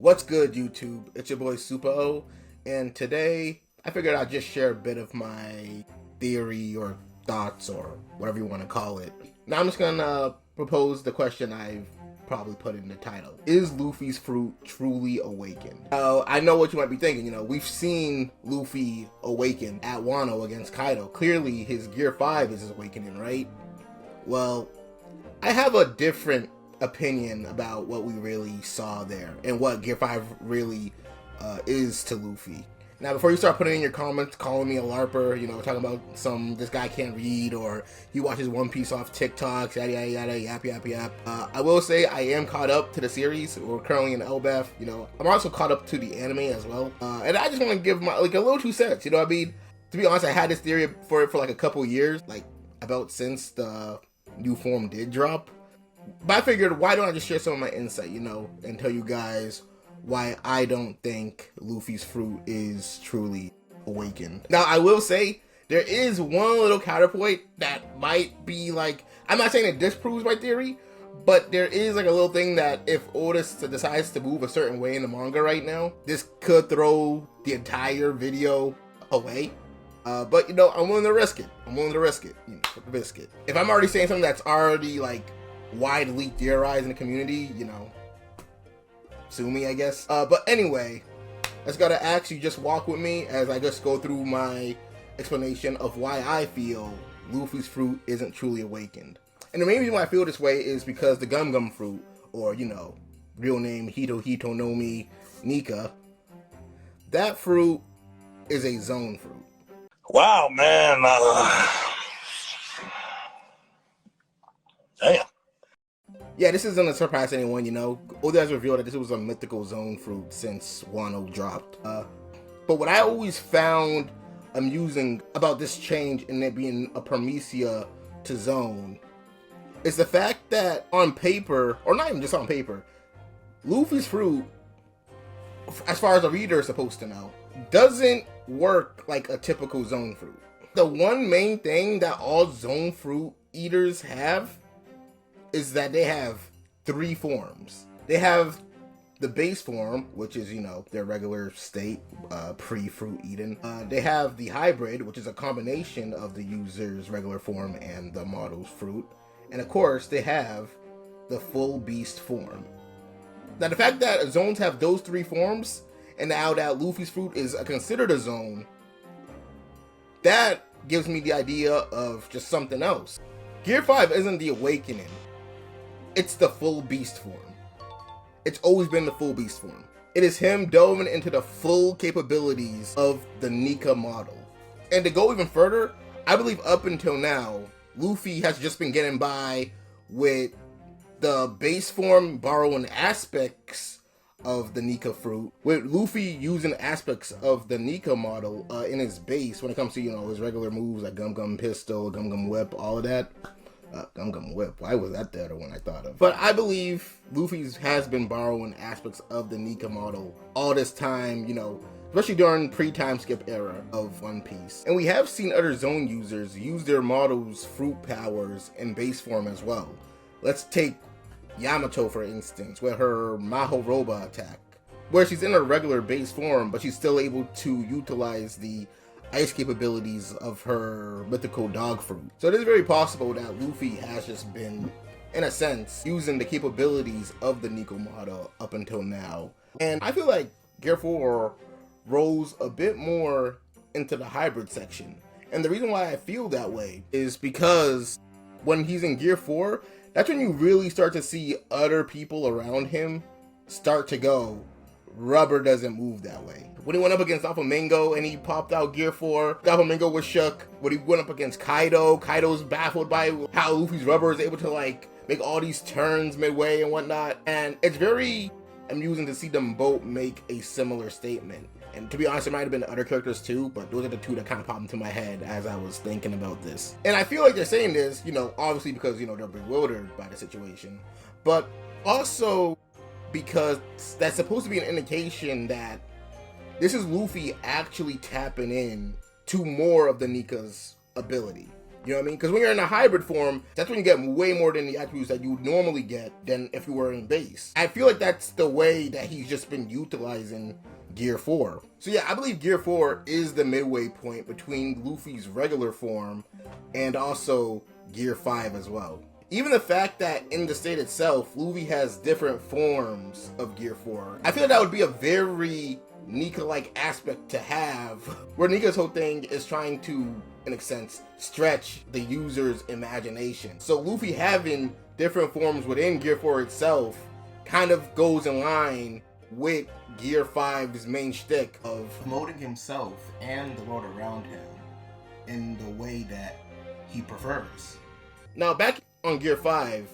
What's good, YouTube? It's your boy Super O, and today I figured I'd just share a bit of my theory or thoughts or whatever you want to call it. Now I'm just gonna propose the question I've probably put in the title. Is Luffy's fruit truly awakened? Now, I know what you might be thinking, we've seen Luffy awaken at Wano against Kaido. Clearly his Gear 5 is his awakening, right? Well, I have a different opinion about what we really saw there and what Gear 5 really is to Luffy. Now, before you start putting in your comments, calling me a LARPer, talking about this guy can't read or he watches One Piece off TikTok, yada yada yada, yap yap yap. I will say I am caught up to the series. We're currently in Elbaf. I'm also caught up to the anime as well. And I just want to give my a little 2 cents. To be honest, I had this theory for like a couple years, about since the new form did drop. But I figured, why don't I just share some of my insight, and tell you guys why I don't think Luffy's fruit is truly awakened. Now, I will say, there is one little counterpoint that might be I'm not saying it disproves my theory, but there is a little thing that if Otis decides to move a certain way in the manga right now, this could throw the entire video away. But, I'm willing to risk it. For the biscuit. If I'm already saying something that's already, widely theorized in the community, sue me, I guess. But anyway, I just gotta ask you, just walk with me as I just go through my explanation of why I feel Luffy's fruit isn't truly awakened. And the main reason why I feel this way is because the Gum Gum fruit, or, real name Hito Hito no Mi Nika, that fruit is a zone fruit. Wow, man. Damn. Yeah, this isn't a surprise to anyone, Oda has revealed that this was a mythical zone fruit since Wano dropped. But what I always found amusing about this change in it being a Promethea to zone is the fact that on paper, or not even just on paper, Luffy's fruit, as far as a reader is supposed to know, doesn't work like a typical zone fruit. The one main thing that all zone fruit eaters have is that they have 3 forms. They have the base form, which is, their regular state, pre-fruit eaten. They have the hybrid, which is a combination of the user's regular form and the model's fruit. And of course, they have the full beast form. Now, the fact that zones have those 3 forms, and now that Luffy's fruit is considered a zone, that gives me the idea of just something else. Gear 5 isn't the awakening. It's the full beast form. It's always been the full beast form. It is him delving into the full capabilities of the Nika model. And to go even further, I believe up until now, Luffy has just been getting by with the base form borrowing aspects of the Nika fruit, with Luffy using aspects of the Nika model in his base when it comes to, his regular moves like Gum Gum Pistol, Gum Gum Whip, all of that. Gum Gum Whip, why was that the other one I thought of? But I believe Luffy has been borrowing aspects of the Nika model all this time, especially during pre-time skip era of One Piece. And we have seen other zone users use their model's fruit powers in base form as well. Let's take Yamato, for instance, with her Mahoroba attack, where she's in her regular base form, but she's still able to utilize the ice capabilities of her mythical dog fruit. So it is very possible that Luffy has just been, in a sense, using the capabilities of the Nika model up until now. And I feel like Gear 4 rolls a bit more into the hybrid section. And the reason why I feel that way is because when he's in Gear 4, that's when you really start to see other people around him start to go, rubber doesn't move that way. When he went up against Doflamingo and he popped out Gear 4, Doflamingo was shook. When he went up against Kaido, Kaido's baffled by how Luffy's rubber is able to make all these turns midway and whatnot. And it's very amusing to see them both make a similar statement. And to be honest, it might have been other characters too, but those are the 2 that kind of popped into my head as I was thinking about this. And I feel like they're saying this, obviously because, they're bewildered by the situation, but also because that's supposed to be an indication that this is Luffy actually tapping in to more of the Nika's ability. You know what I mean? Because when you're in a hybrid form, that's when you get way more than the attributes that you would normally get than if you were in base. I feel like that's the way that he's just been utilizing Gear 4. So yeah, I believe Gear 4 is the midway point between Luffy's regular form and also Gear 5 as well. Even the fact that in the state itself, Luffy has different forms of Gear 4, I feel like that would be a very Nika-like aspect to have, where Nika's whole thing is trying to, in a sense, stretch the user's imagination. So Luffy having different forms within Gear 4 itself kind of goes in line with Gear 5's main shtick of promoting himself and the world around him in the way that he prefers. Now back on Gear 5,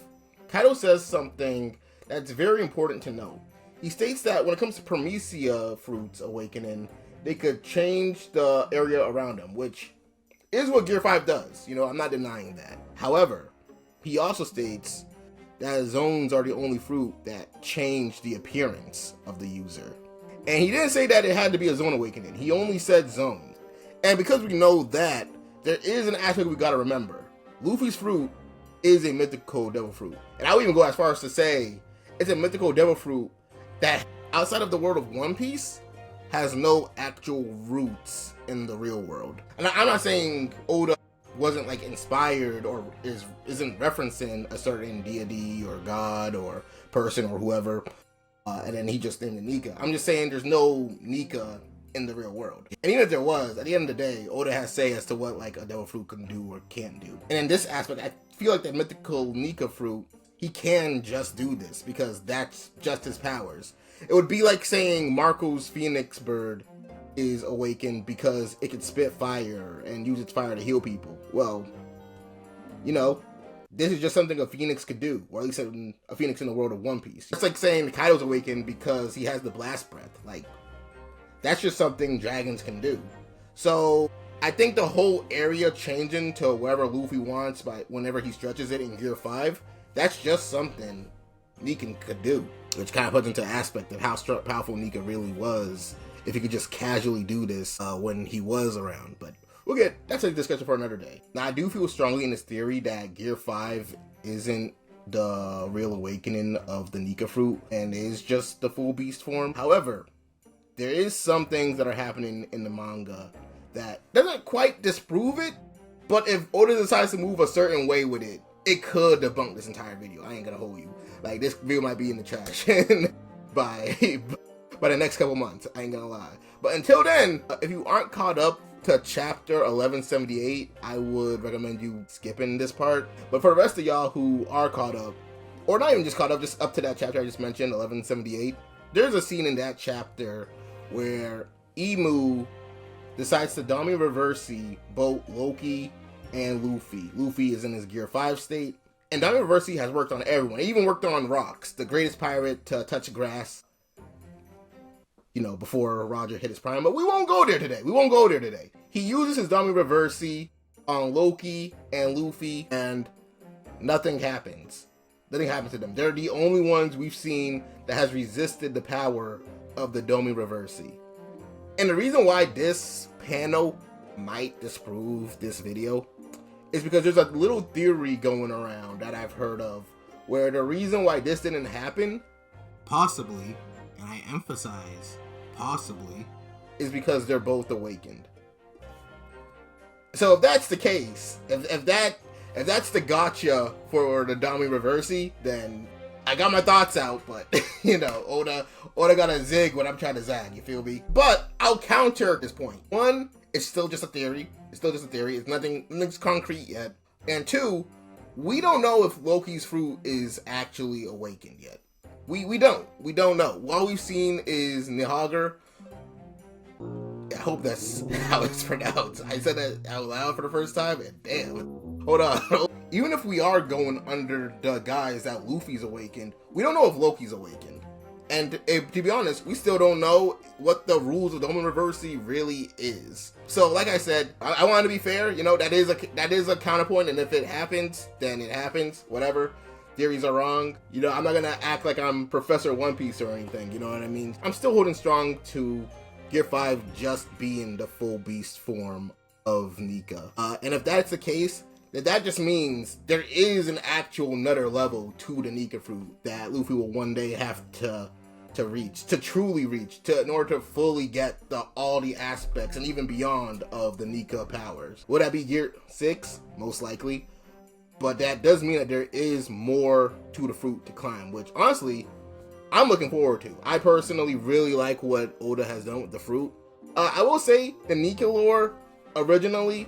Kaido says something that's very important to know. He states that when it comes to Promethea fruits awakening, they could change the area around them, which is what Gear 5 does. You know, I'm not denying that. However, he also states that zones are the only fruit that change the appearance of the user. And he didn't say that it had to be a zone awakening. He only said zones. And because we know that, there is an aspect we gotta remember. Luffy's fruit is a mythical devil fruit. And I would even go as far as to say it's a mythical devil fruit that, outside of the world of One Piece, has no actual roots in the real world. And I'm not saying Oda wasn't like inspired or isn't referencing a certain deity or god or person or whoever, and then he just named it Nika. I'm just saying there's no Nika in the real world. And even if there was, at the end of the day, Oda has say as to what like a devil fruit can do or can't do. And in this aspect, I feel like that mythical Nika fruit, he can just do this because that's just his powers. It would be like saying Marco's Phoenix Bird is awakened because it can spit fire and use its fire to heal people. Well, you know, this is just something a Phoenix could do, or at least a Phoenix in the world of One Piece. It's like saying Kaido's awakened because he has the blast breath. Like, that's just something dragons can do. So I think the whole area changing to wherever Luffy wants by whenever he stretches it in Gear 5, that's just something Nika could do, which kind of puts into aspect of how powerful Nika really was if he could just casually do this when he was around. But that's a discussion for another day. Now, I do feel strongly in this theory that Gear 5 isn't the real awakening of the Nika fruit and is just the full beast form. However, there is some things that are happening in the manga that doesn't quite disprove it, but if Oda decides to move a certain way with it, it could debunk this entire video. I ain't gonna hold you. Like, this video might be in the trash by the next couple months. I ain't gonna lie. But until then, if you aren't caught up to chapter 1178, I would recommend you skipping this part. But for the rest of y'all who are caught up, or not even just caught up, just up to that chapter I just mentioned, 1178, there's a scene in that chapter where Imu decides to Dami Reversi both Loki and Luffy. Luffy is in his Gear 5 state, and Dami Reversi has worked on everyone. He even worked on Rocks, the greatest pirate to touch grass, you know, before Roger hit his prime. But we won't go there today. He uses his Dami Reversi on Loki and Luffy, and nothing happens. Nothing happens to them. They're the only ones we've seen that has resisted the power of the Dami Reversi. And the reason why this panel might disprove this video is because there's a little theory going around that I've heard of where the reason why this didn't happen, possibly, and I emphasize possibly, is because they're both awakened. So if that's the case, if that's the gotcha for the Dami Reversi, then I got my thoughts out, but you know, Oda gotta zig when I'm trying to zag, you feel me? But I'll counter at this point. One, it's still just a theory. It's nothing's concrete yet. And two, we don't know if Loki's fruit is actually awakened yet. We don't know. All we've seen is Nihagar. I hope that's how it's pronounced. I said that out loud for the first time, and damn. Hold on. Even if we are going under the guise that Luffy's awakened, we don't know if Loki's awakened. And to be honest, we still don't know what the rules of Dami Reversi really is. So, like I said, I want to be fair. You know, that is a counterpoint, and if it happens, then it happens. Whatever. Theories are wrong. You know, I'm not gonna act like I'm Professor One Piece or anything. You know what I mean? I'm still holding strong to Gear 5 just being the full beast form of Nika. And if that's the case, that just means there is an actual another level to the Nika fruit that Luffy will one day have to reach, to truly reach, in order to fully get all the aspects and even beyond of the Nika powers. Would that be Gear 6? Most likely. But that does mean that there is more to the fruit to climb, which honestly, I'm looking forward to. I personally really like what Oda has done with the fruit. I will say the Nika lore originally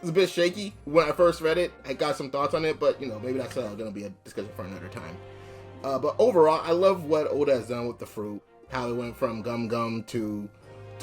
was a bit shaky when I first read it. I got some thoughts on it, but maybe that's gonna be a discussion for another time. But overall, I love what Oda has done with the fruit, how it went from Gum Gum to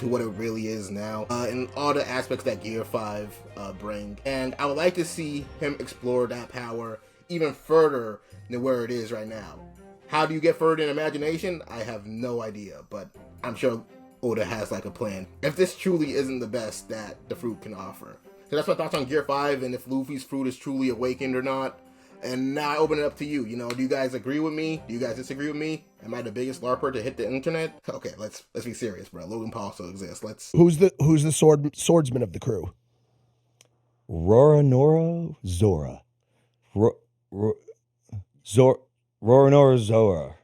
what it really is now, and all the aspects that Gear 5 bring. And I would like to see him explore that power even further than where it is right now. How do you get further in imagination? I have no idea, but I'm sure Oda has like a plan, if this truly isn't the best that the fruit can offer. So that's my thoughts on Gear 5 and if Luffy's fruit is truly awakened or not. And now I open it up to you. Do you guys agree with me? Do you guys disagree with me? Am I the biggest LARPer to hit the internet? Okay, let's be serious, bro. Logan Paul still exists. Who's the swordsman of the crew? Roronoa Zora. Roronoa Zora.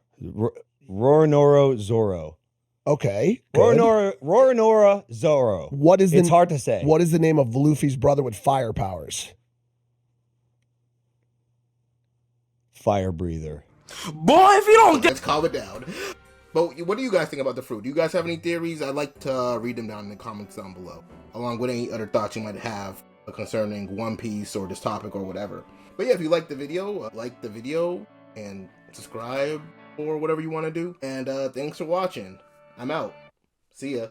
Roronoa Zoro. Okay. Good. Roronoa Zoro. It's hard to say. What is the name of Luffy's brother with fire powers? Fire breather. Boy, if you don't get... Let's calm it down. But what do you guys think about the fruit? Do you guys have any theories? I'd like to read them down in the comments down below, along with any other thoughts you might have concerning One Piece or this topic or whatever. But yeah, if you like the video and subscribe or whatever you want to do. And thanks for watching. I'm out. See ya.